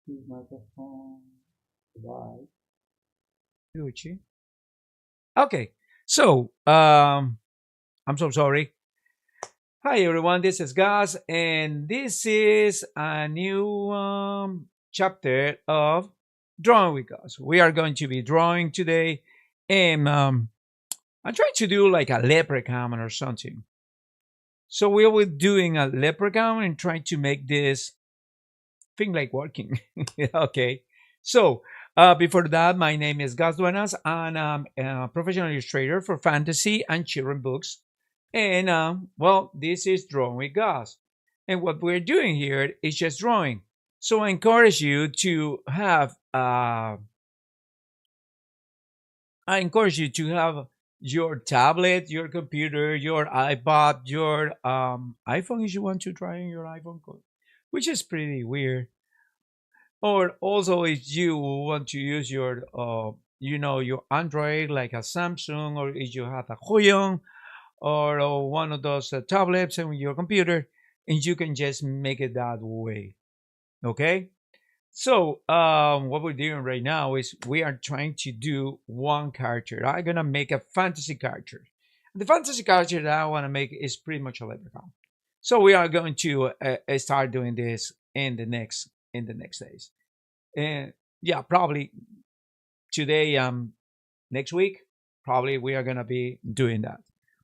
Use microphone. Why? Gucci. Okay, so I'm so sorry. Hi everyone, this is Gus, and this is a new chapter of Drawing with Gus. We are going to be drawing today, and I'm trying to do like a leprechaun or something. So we will be doing a leprechaun and trying to make this thing like working. Okay. So before that, my name is Gus Duenas, and I'm a professional illustrator for fantasy and children books. And well, this is Drawing with Gus. And what we're doing here is just drawing. So I encourage you to have your tablet, your computer, your iPod, your iPhone if you want to try on your iPhone, which is pretty weird. Or also, if you want to use your, your Android like a Samsung, or if you have a Huion or one of those tablets on your computer, and you can just make it that way. Okay. So what we're doing right now is we are trying to do one character. I'm gonna make a fantasy character. The fantasy character that I want to make is pretty much a leprechaun. So we are going to start doing this in the next days. And yeah, probably today, next week, probably we are gonna be doing that.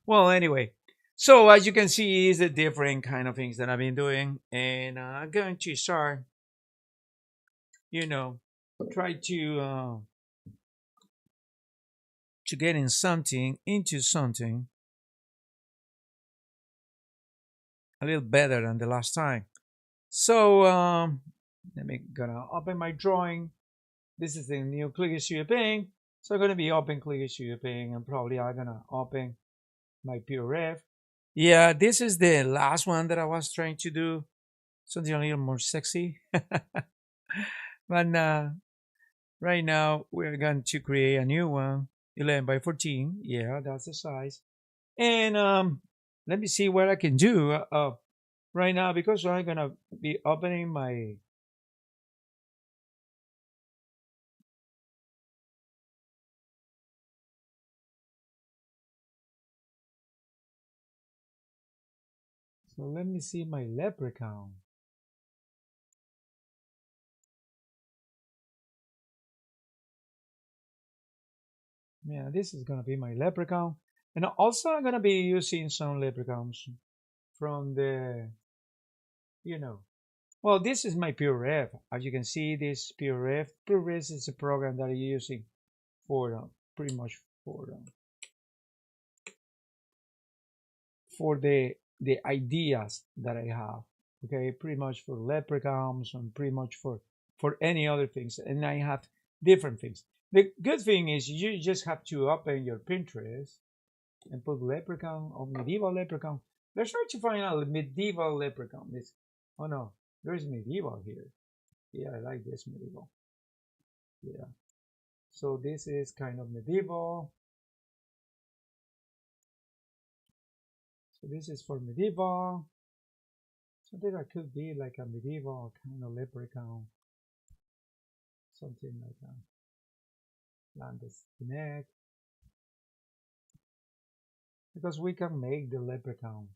Well, anyway, so as you can see, is the different kind of things that I've been doing, and I'm going to start, you know, try to get in something into something a little better than the last time. So let me gonna open my drawing. This is the new Clicker Studio Paint. So I'm gonna be open Clicker Studio Paint, and probably I'm gonna open my PRF. Yeah, this is the last one that I was trying to do. Something a little more sexy. But right now we're going to create a new one, 11 by 14. Yeah, that's the size. And let me see what I can do right now, because I'm gonna be opening my. So let me see my leprechaun. Yeah, this is gonna be my leprechaun, and also I'm gonna be using some leprechauns from the, you know. Well, this is my PureRef. As you can see, this PureRef. PureRef is a program that I'm using for pretty much for the ideas that I have. Okay, pretty much for leprechauns and pretty much for any other things. And I have different things. The good thing is you just have to open your Pinterest and put leprechaun or medieval leprechaun. Let's try to find out medieval leprechaun. Oh no, there's medieval here. Yeah, I like this medieval. Yeah. So this is kind of medieval. So this is for medieval. So that could be like a medieval kind of leprechaun. Something like a Landis neck. Because we can make the leprechaun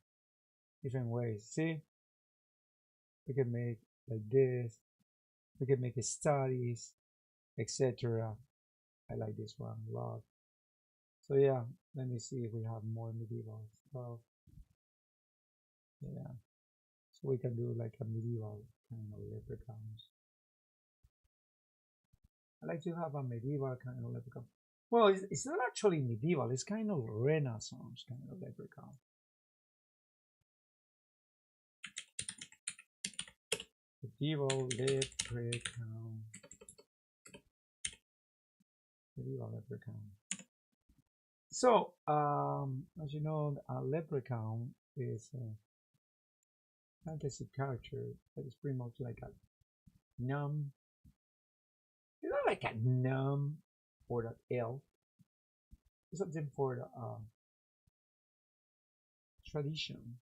different ways. See? We can make like this. We can make studies, etc. I like this one a lot. So yeah, let me see if we have more medieval stuff. Yeah. So we can do like a medieval kind of leprechauns. I like to have a medieval kind of leprechaun. Well, it's not actually medieval. It's kind of Renaissance kind of leprechaun. Medieval leprechaun. Medieval leprechaun. So, as you know, a leprechaun is a fantasy character that is pretty much like a gnome. It's not like a gnome or an elf. It's something for the tradition.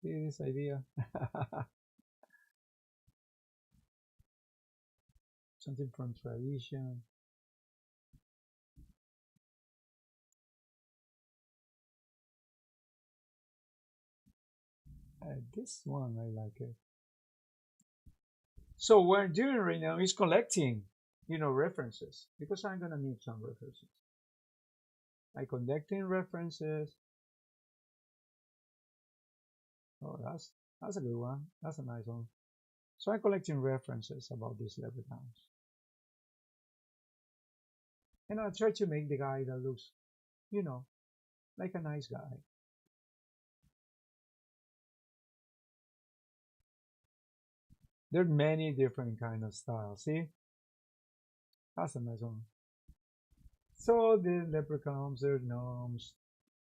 See this idea? Something from tradition. This one I like it. So what I'm doing right now is collecting, references because I'm gonna need some references. I collecting references. Oh, that's a good one. That's a nice one. So I'm collecting references about these leprechauns, and I try to make the guy that looks, you know, like a nice guy. There are many different kind of styles. See, that's a nice one. So the leprechauns, they're gnomes.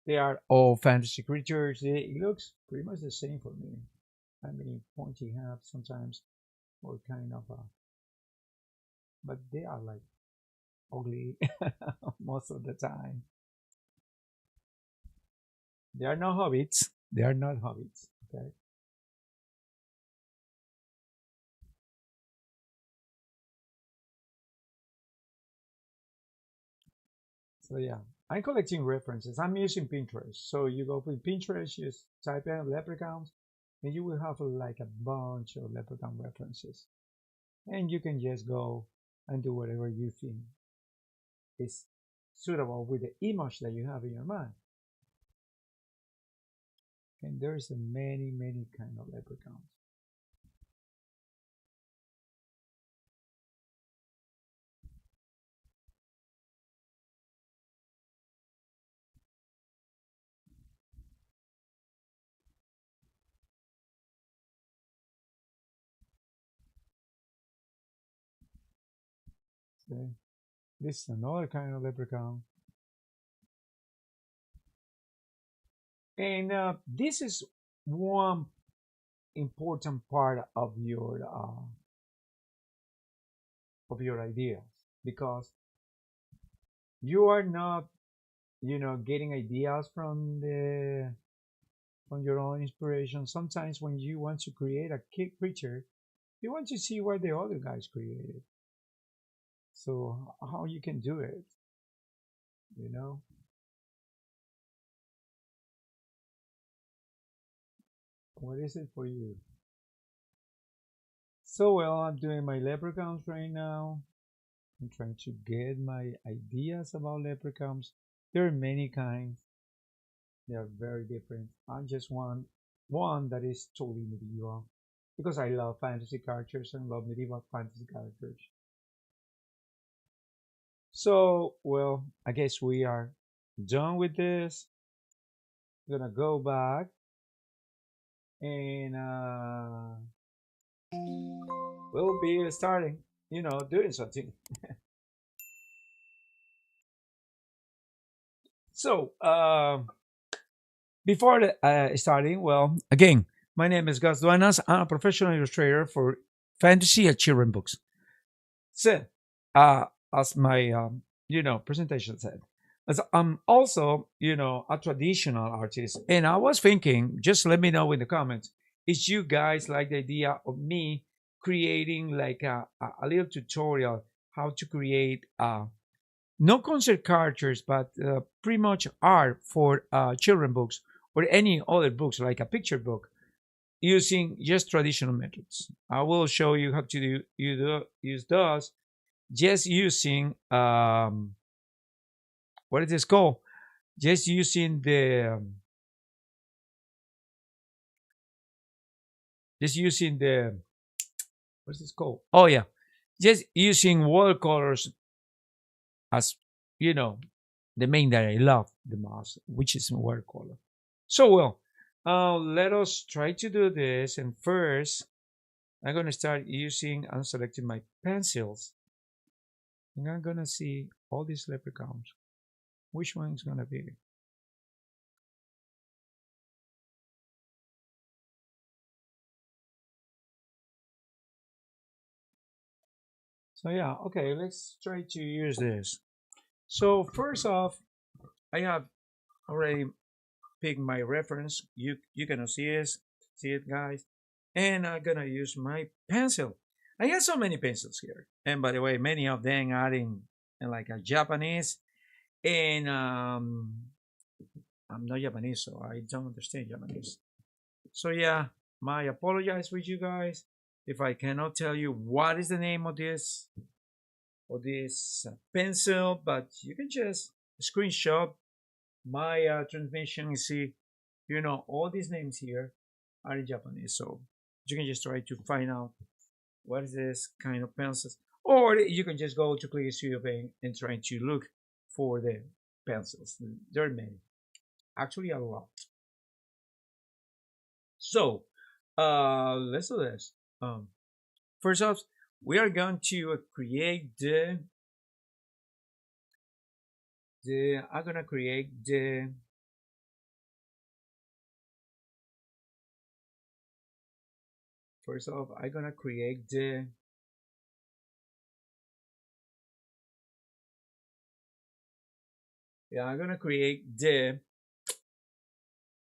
They are all fantasy creatures. It looks pretty much the same for me. I mean, pointy hats sometimes, or kind of but they are like ugly most of the time. They are not hobbits. They are not hobbits. Okay. So yeah, I'm collecting references. I'm using Pinterest. So you go to Pinterest, just type in leprechauns, and you will have like a bunch of leprechaun references. And you can just go and do whatever you think is suitable with the image that you have in your mind. And there's many, many kind of leprechauns. So this is another kind of leprechaun. And this is one important part of your ideas because you are not getting ideas from your own inspiration. Sometimes when you want to create a creature, you want to see what the other guys created, so how you can do it, you know what is it for you? So well, I'm doing my leprechauns right now. I'm trying to get my ideas about leprechauns. There are many kinds. They are very different. I just want one that is totally medieval because I love fantasy characters and love medieval fantasy characters. So, well, I guess we are done with this. I'm gonna go back and we'll be starting, doing something. So, before starting, well, again, my name is Gus Duenas. I'm a professional illustrator for fantasy and children books. So, uh, as my presentation said, as I'm also a traditional artist, and I was thinking, just let me know in the comments, is you guys like the idea of me creating like a little tutorial how to create no concert characters, but pretty much art for children books or any other books like a picture book using just traditional methods. I will show you how to use those just using what is this called? Just using the what's this called? Oh yeah, just using watercolors as you know the main that I love the most, which is watercolor. So well, let us try to do this. And first, I'm gonna start using. I'm selecting my pencils, and I'm gonna see all these leprechauns. Which one is gonna be? So yeah, okay, let's try to use this. So first off, I have already picked my reference. You cannot see this. see it, guys? And I'm gonna use my pencil. I got so many pencils here, and by the way, many of them are in like a Japanese. And I'm not Japanese, so I don't understand Japanese. So yeah, my apologize with you guys if I cannot tell you what is the name of this pencil, but you can just screenshot my transmission and see, all these names here are in Japanese. So you can just try to find out what is this kind of pencils, or you can just go to Play Studio Paint and try to look for the pencils. There are many, actually a lot. So let's do this. First off, we are going to create the I'm gonna create the first off I'm gonna create the yeah I'm gonna create the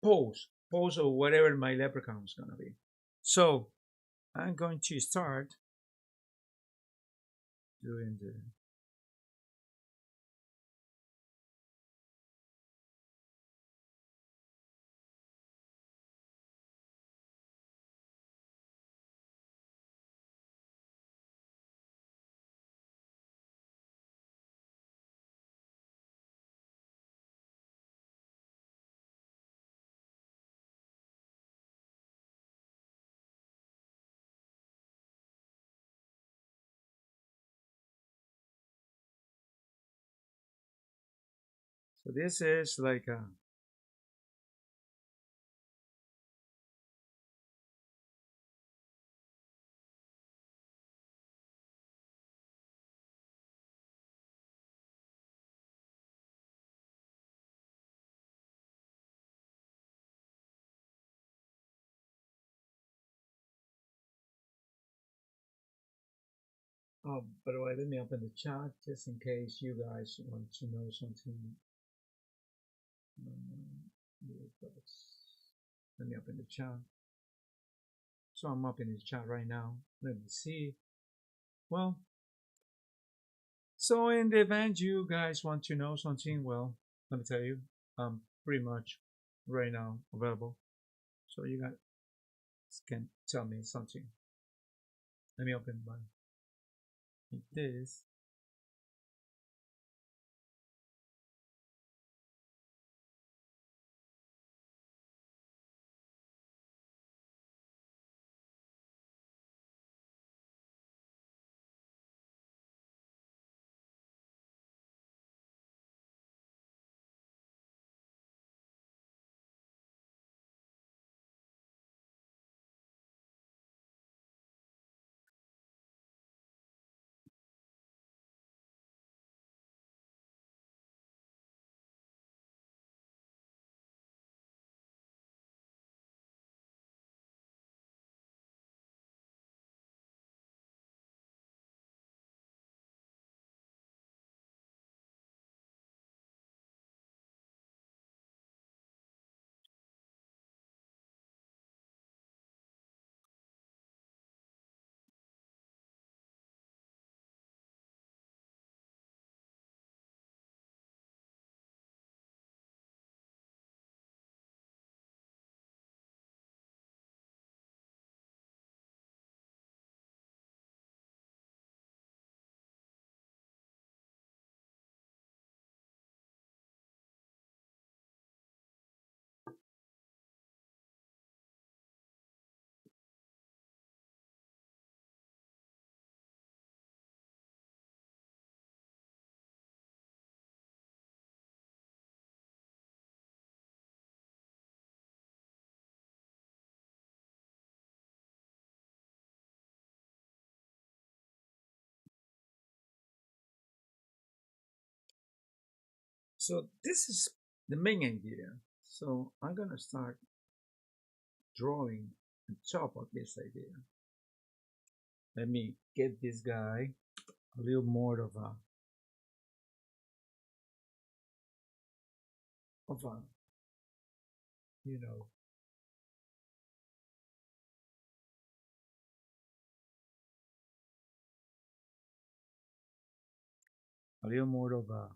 pose or whatever my leprechaun is gonna be. So I'm going to start doing the so this is like a oh, by the way, let me open the chat just in case you guys want to know something. Let me open the chat. So I'm opening the chat right now. Let me see. Well, so in the event you guys want to know something, well, let me tell you, I'm pretty much right now available. So you guys can tell me something. Let me open my this. So this is the main idea. So I'm gonna start drawing on top of this idea. Let me get this guy a little more of a you know a little more of a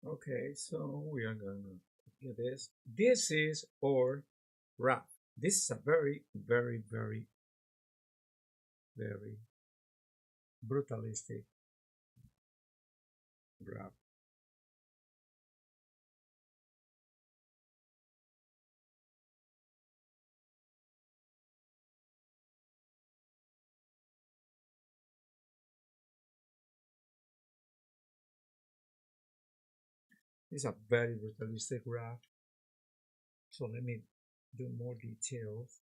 Okay, so we are going to get this. This is our wrap. This is a very, very, very, very brutalistic wrap. It's a very brutalistic wrap. So let me do more details.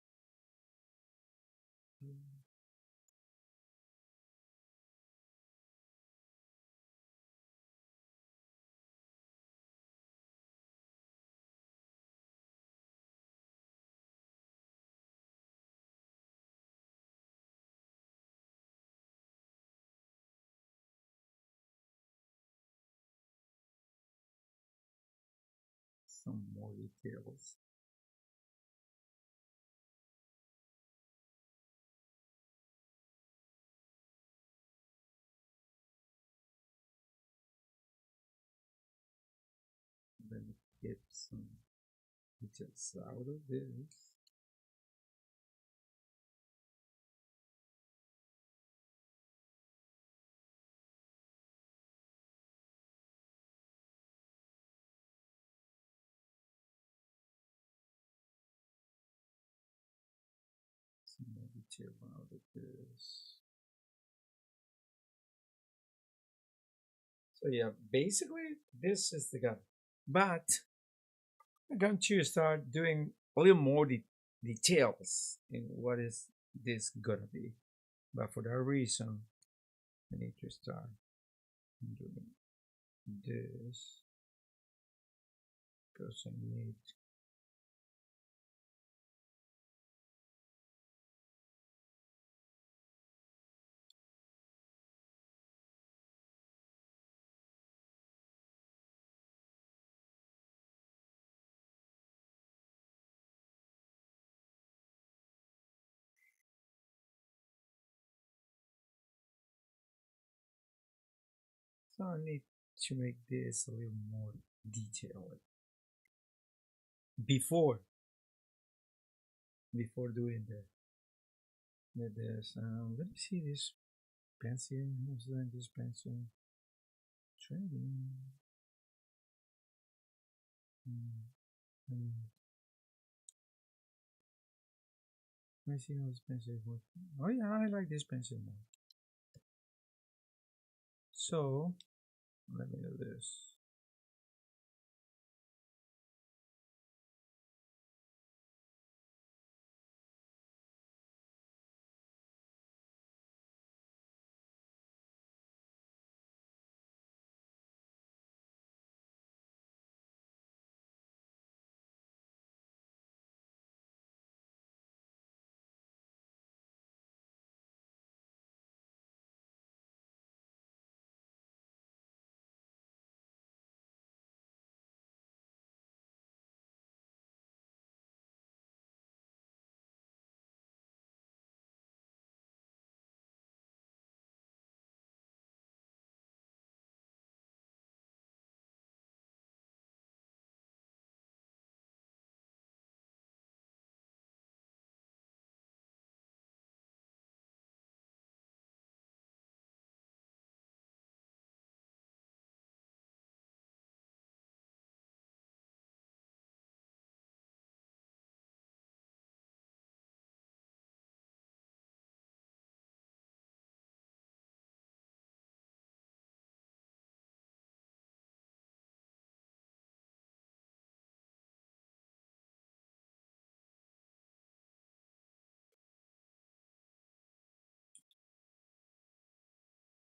Some more details. Let me get some details out of this. Some more detail out of this. So yeah, basically this is the gun. But I'm going to start doing a little more details in what is this gonna be. But for that reason, I need to start doing this because I need so I need to make this a little more detailed before doing this. Let me see this pencil. What's doing this pencil? Trading. Let me see how this pencil works. Oh yeah, I like this pencil more. So let me do this.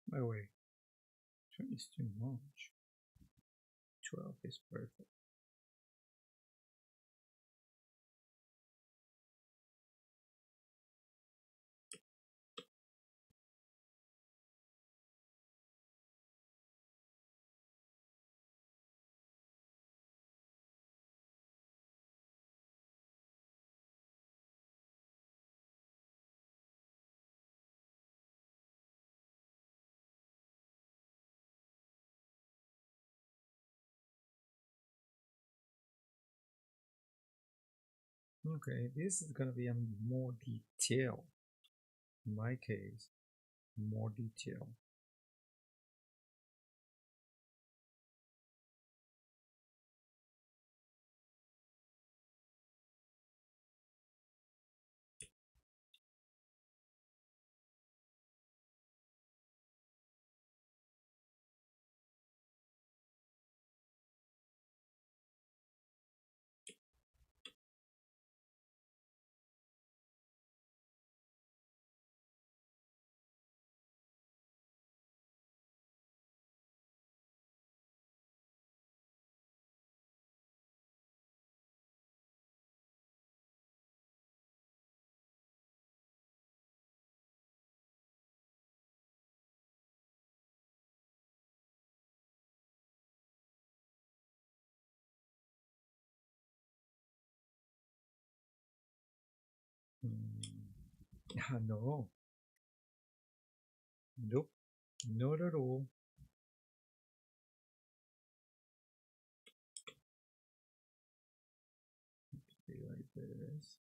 By the way, 20 is too much. 12 is perfect. Okay, this is gonna be a more detail. In my case, more detail. No, nope, not at all. Be like this.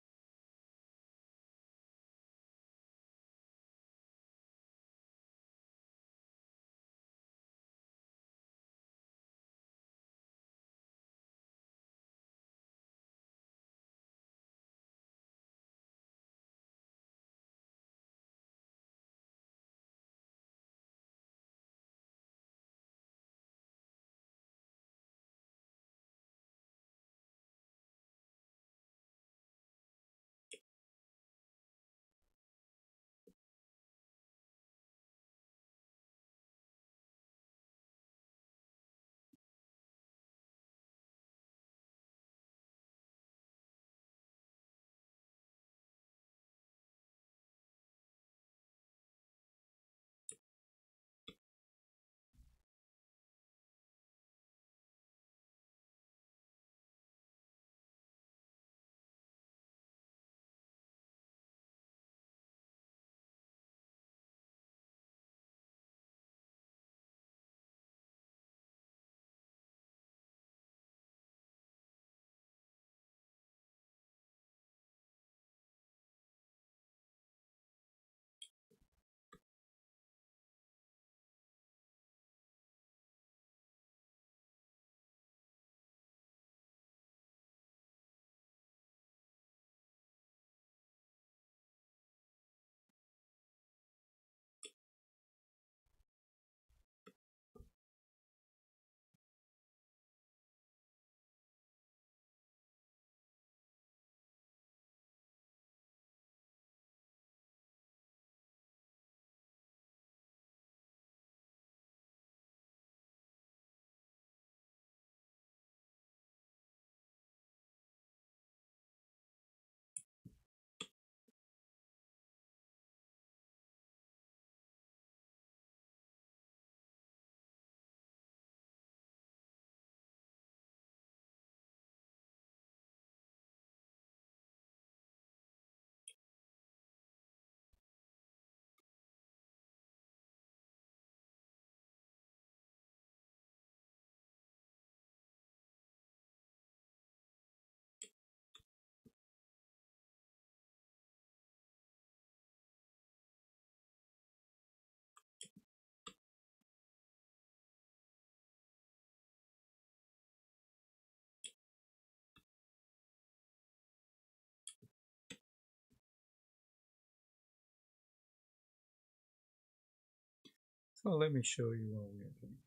So let me show you what we are doing.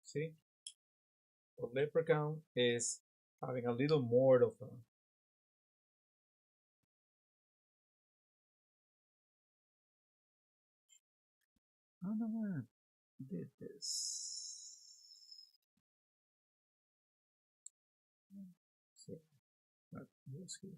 See, the leprechaun is having a little more of a. I don't know why I did this. So that goes here.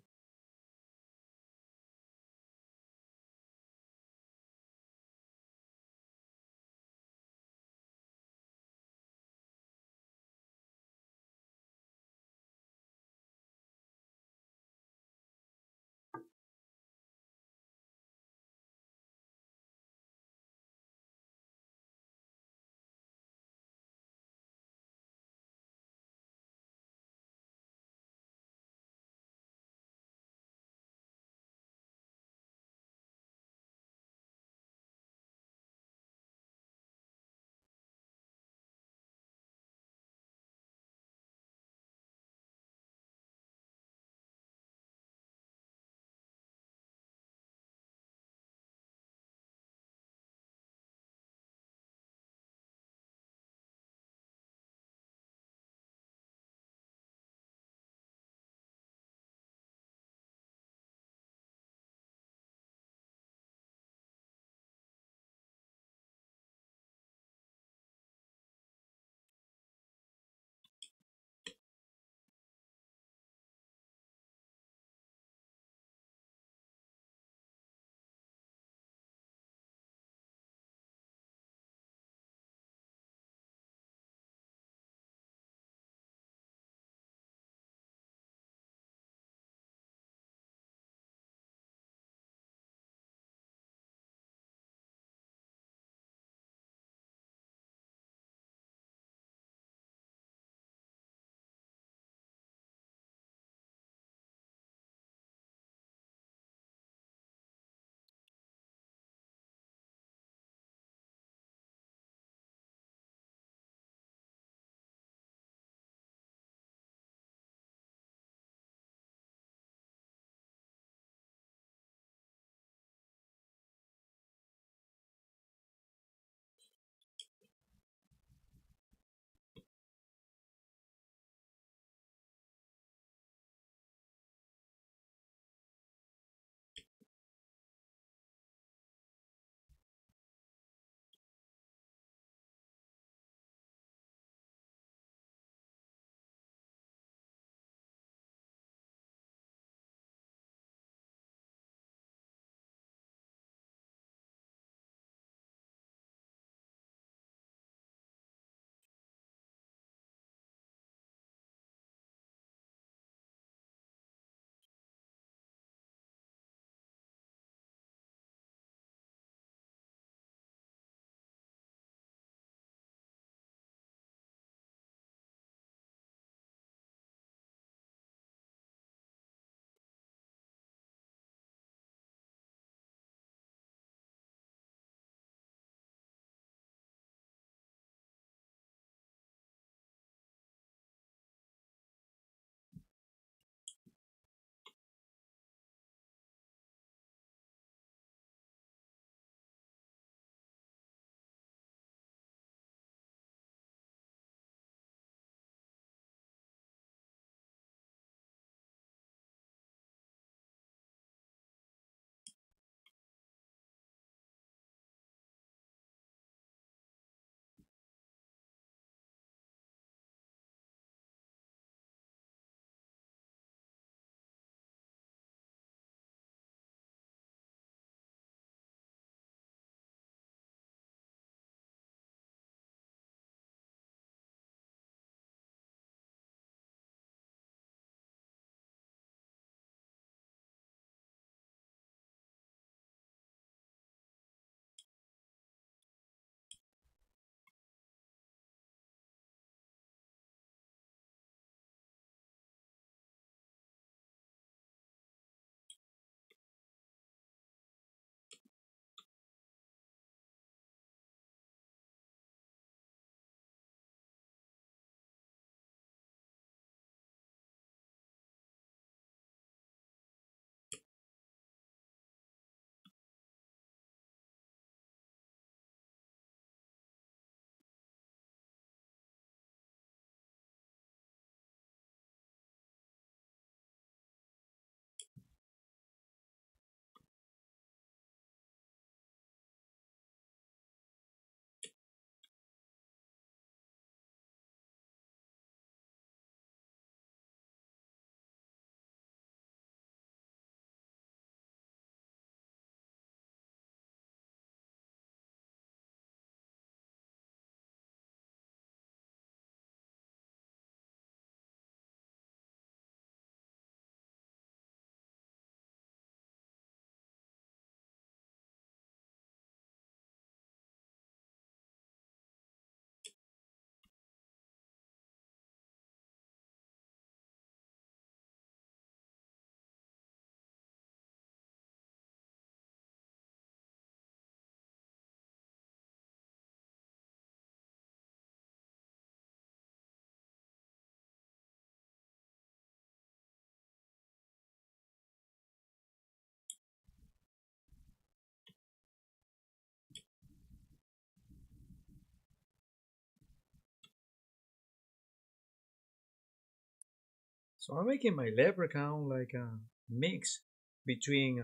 So I'm making my leprechaun like a mix between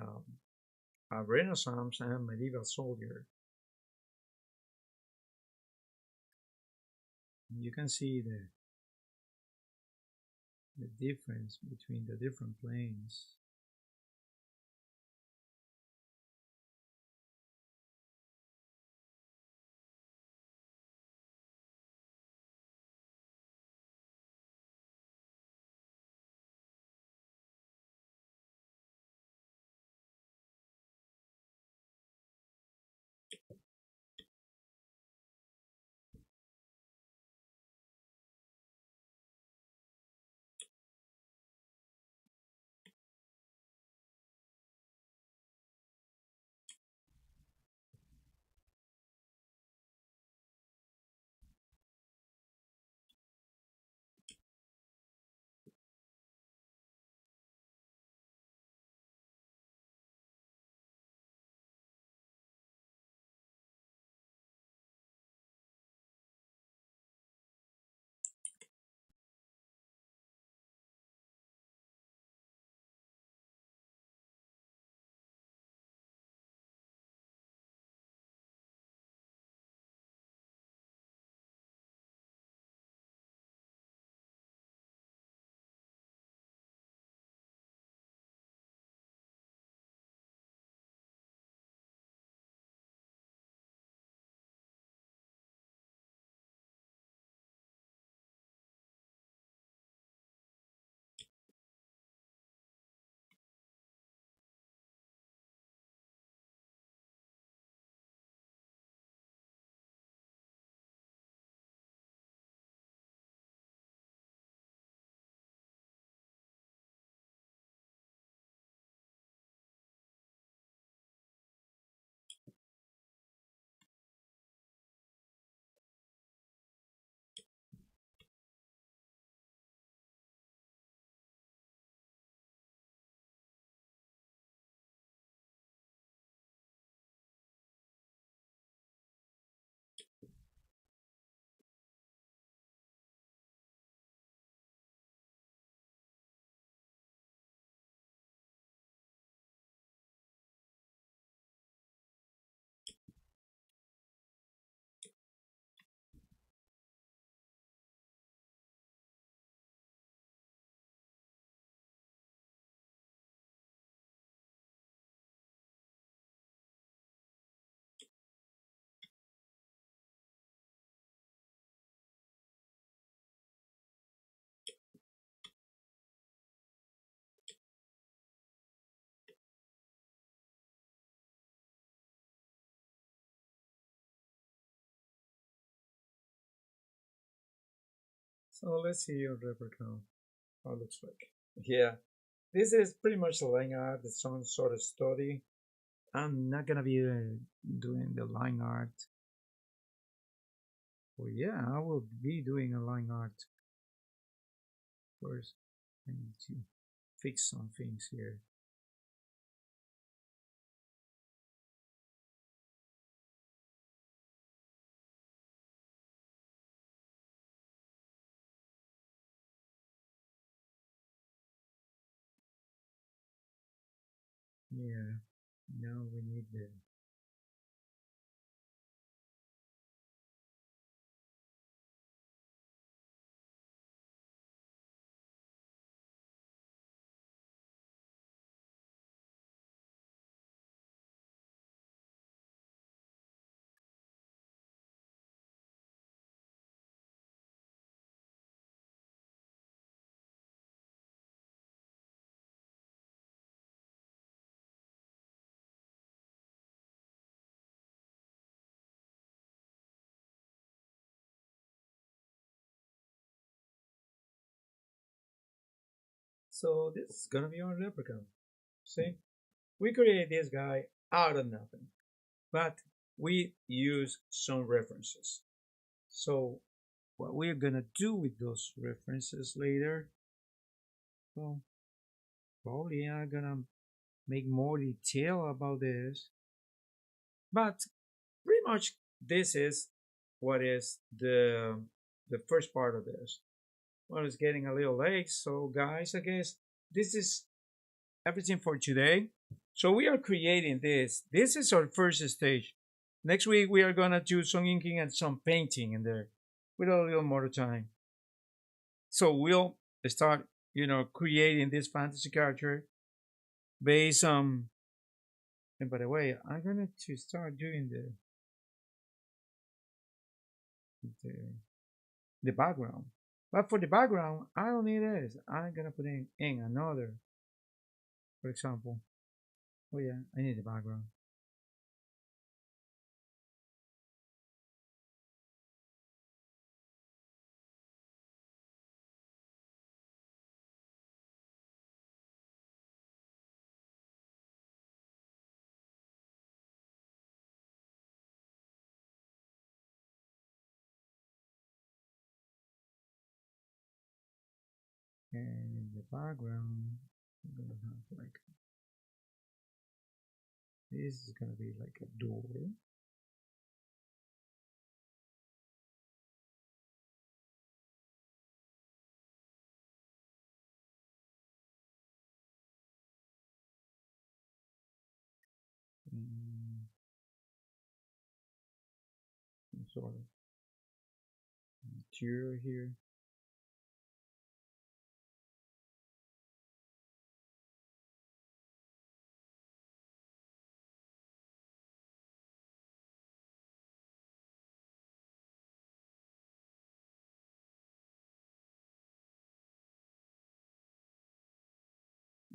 a Renaissance and medieval soldier. You can see the difference between the different planes. So let's see your leprechaun. How it looks like. Yeah, this is pretty much a line art, some sort of study. I'm not gonna be doing the line art. Well, yeah, I will be doing a line art first. I need to fix some things here. Yeah, now we need the. So this is gonna be our leprechaun. See, we created this guy out of nothing, but we use some references. So what we're gonna do with those references later, well, probably I'm gonna make more detail about this, but pretty much this is what is the first part of this. Well, it's getting a little late. So, guys, I guess this is everything for today. So, we are creating this. This is our first stage. Next week, we are going to do some inking and some painting in there with a little more time. So, we'll start, creating this fantasy character based on. And by the way, I'm going to start doing the, the background. But for the background, I don't need this. I'm going to put in another, for example. Oh yeah, I need the background. And in the background, I'm going to have like, this is going to be like a door. Mm, some sort of material here.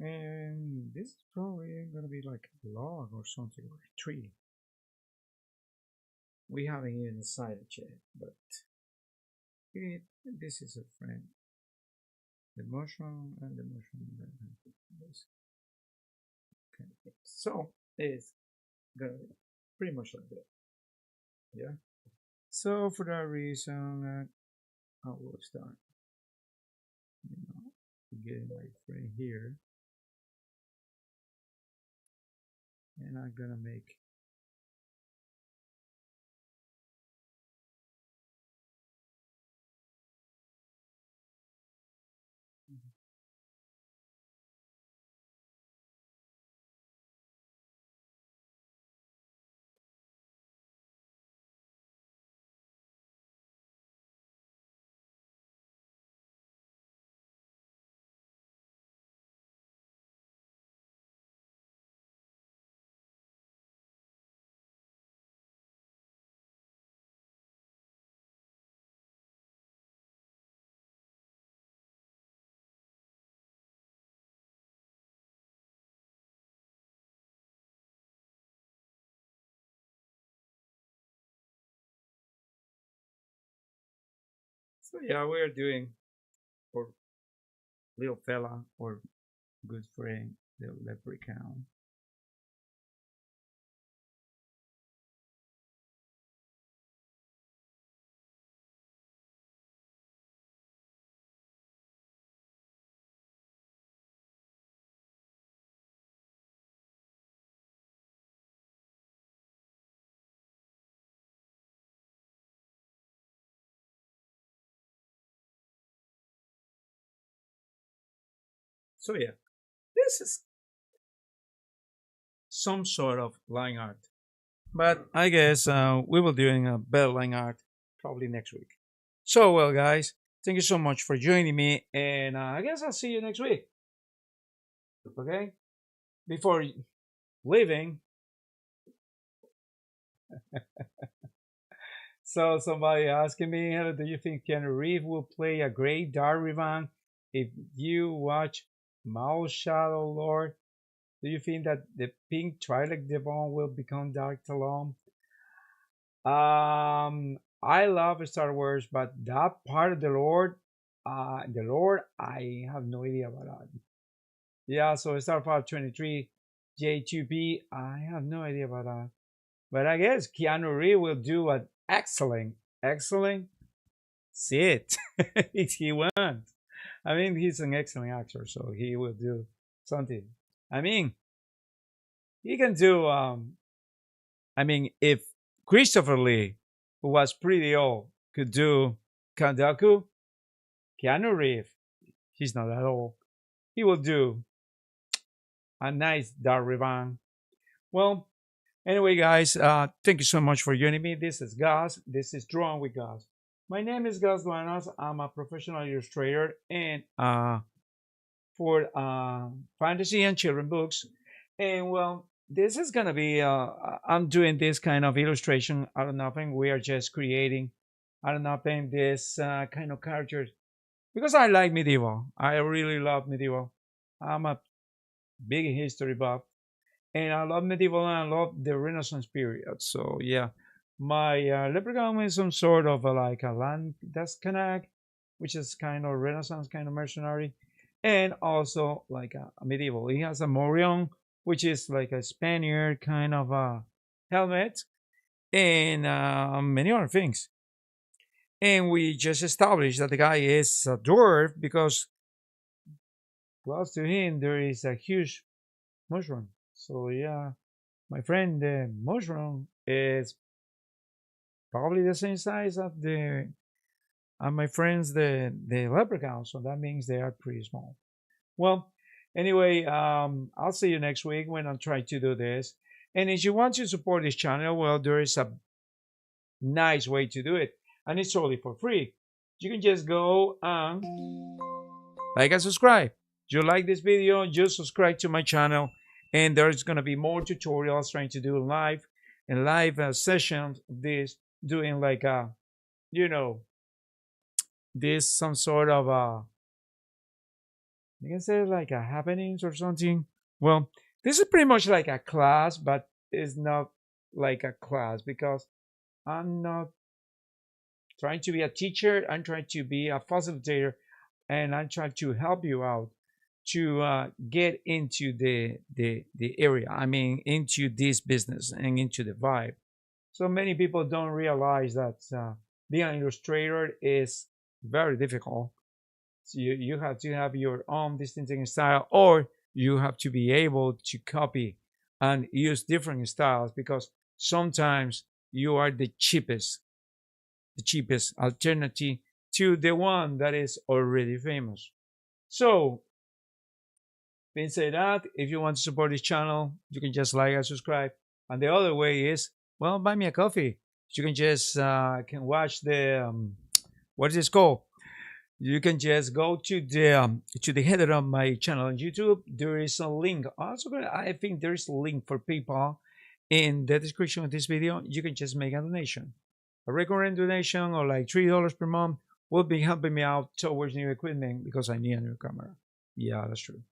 And this is probably going to be like a log or something, or a tree. We haven't even decided yet, but this is a friend. The mushroom and the mushroom. Okay. So it's gonna be pretty much like that. Yeah. So for that reason, I will start, getting my friend here, and I'm gonna make. So yeah, we're doing for little fella or good friend, the leprechaun. So yeah, this is some sort of line art, but I guess we will doing a better line art probably next week. So well, guys, thank you so much for joining me, and I guess I'll see you next week. Okay. Before leaving, so somebody asking me, "Hello, do you think Keanu Reeves will play a great Dark Revan if you watch Mouse Shadow Lord? Do you think that the pink Twi'lek Devon will become Dark Talon?" I love Star Wars, but that part of the Lord, I have no idea about that. Yeah, so Star Fox 23, J2B, I have no idea about that. But I guess Keanu Reeves will do an excellent Sid if he wants. I mean, he's an excellent actor, so he will do something. I mean, he can do. I mean, if Christopher Lee, who was pretty old, could do Kandaku, Keanu Reeves, he's not at all. He will do a nice dark ribbon. Well, anyway, guys, thank you so much for joining me. This is Gus. This is Drawing with Gus. My name is Gus Duenas. I'm a professional illustrator and for fantasy and children books. And well, this is gonna be. I'm doing this kind of illustration out of nothing. We are just creating out of nothing this kind of characters because I like medieval. I really love medieval. I'm a big history buff, and I love medieval and I love the Renaissance period. So yeah, my leprechaun is some sort of like a land descanac, which is kind of Renaissance kind of mercenary, and also like a medieval. He has a morion, which is like a Spaniard kind of a helmet, and many other things. And we just established that the guy is a dwarf because close to him there is a huge mushroom. So yeah, my friend, the mushroom is probably the same size of the my friends, the leprechaun. So that means they are pretty small. Well, anyway, I'll see you next week when I'm trying to do this. And if you want to support this channel, well, there is a nice way to do it, and it's totally for free. You can just go and like and subscribe. If you like this video, just subscribe to my channel, and there's gonna be more tutorials trying to do live and live sessions. This doing like a, you know, this some sort of you can say like a happenings or something. Well, this is pretty much like a class, but it's not like a class because I'm not trying to be a teacher. I'm trying to be a facilitator, and I'm trying to help you out to get into the area. I mean, into this business and into the vibe. So many people don't realize that being an illustrator is very difficult. So you have to have your own distinctive style, or you have to be able to copy and use different styles because sometimes you are the cheapest alternative to the one that is already famous. So, being said that, if you want to support this channel, you can just like and subscribe. And the other way is, well, buy me a coffee. You can just can watch the what is this called? You can just go to the header of my channel on YouTube. There is a link. Also, I think there is a link for PayPal in the description of this video. You can just make a donation. A recurrent donation of like $3 per month will be helping me out towards new equipment because I need a new camera. Yeah, that's true.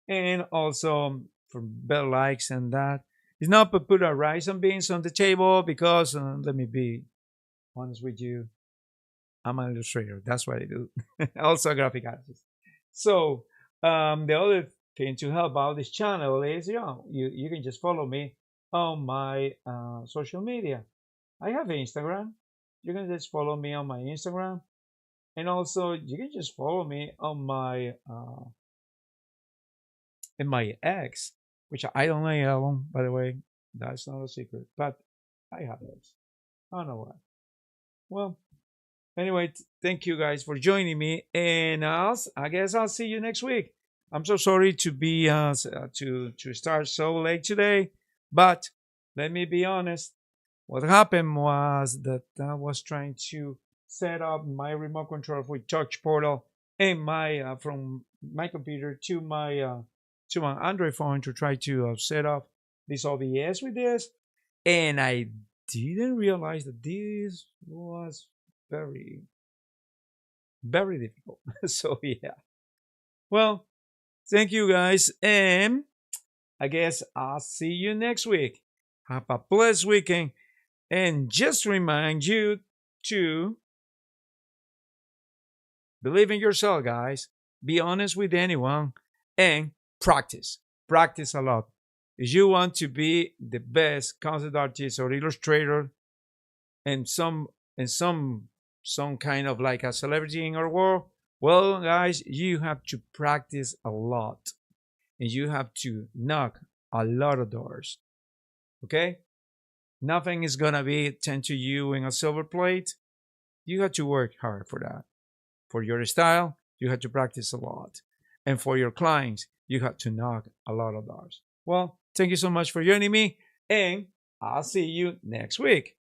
And also for better likes and that. It's not to put a rice and beans on the table because let me be honest with you. I'm an illustrator. That's what I do. Also a graphic artist. So the other thing to help out this channel is, you can just follow me on my social media. I have Instagram. You can just follow me on my Instagram. And also you can just follow me on my in my X, which I don't like that one, by the way. That's not a secret. But I have X. I don't know why. Well, anyway, thank you guys for joining me, and I guess I'll see you next week. I'm so sorry to be to start so late today, but let me be honest. What happened was that I was trying to set up my remote control with Touch Portal and my from my computer to my Android phone to try to set up this OBS with this, and I didn't realize that this was very very difficult. So yeah. Well, thank you guys, and I guess I'll see you next week. Have a blessed weekend, and just remind you to believe in yourself, guys. Be honest with anyone, and practice. Practice a lot. If you want to be the best concept artist or illustrator, and some kind of like a celebrity in our world, well, guys, you have to practice a lot, and you have to knock a lot of doors. Okay? Nothing is gonna be sent to you in a silver plate. You have to work hard for that. For your style, you have to practice a lot. And for your clients, you have to knock a lot of doors. Well, thank you so much for joining me, and I'll see you next week.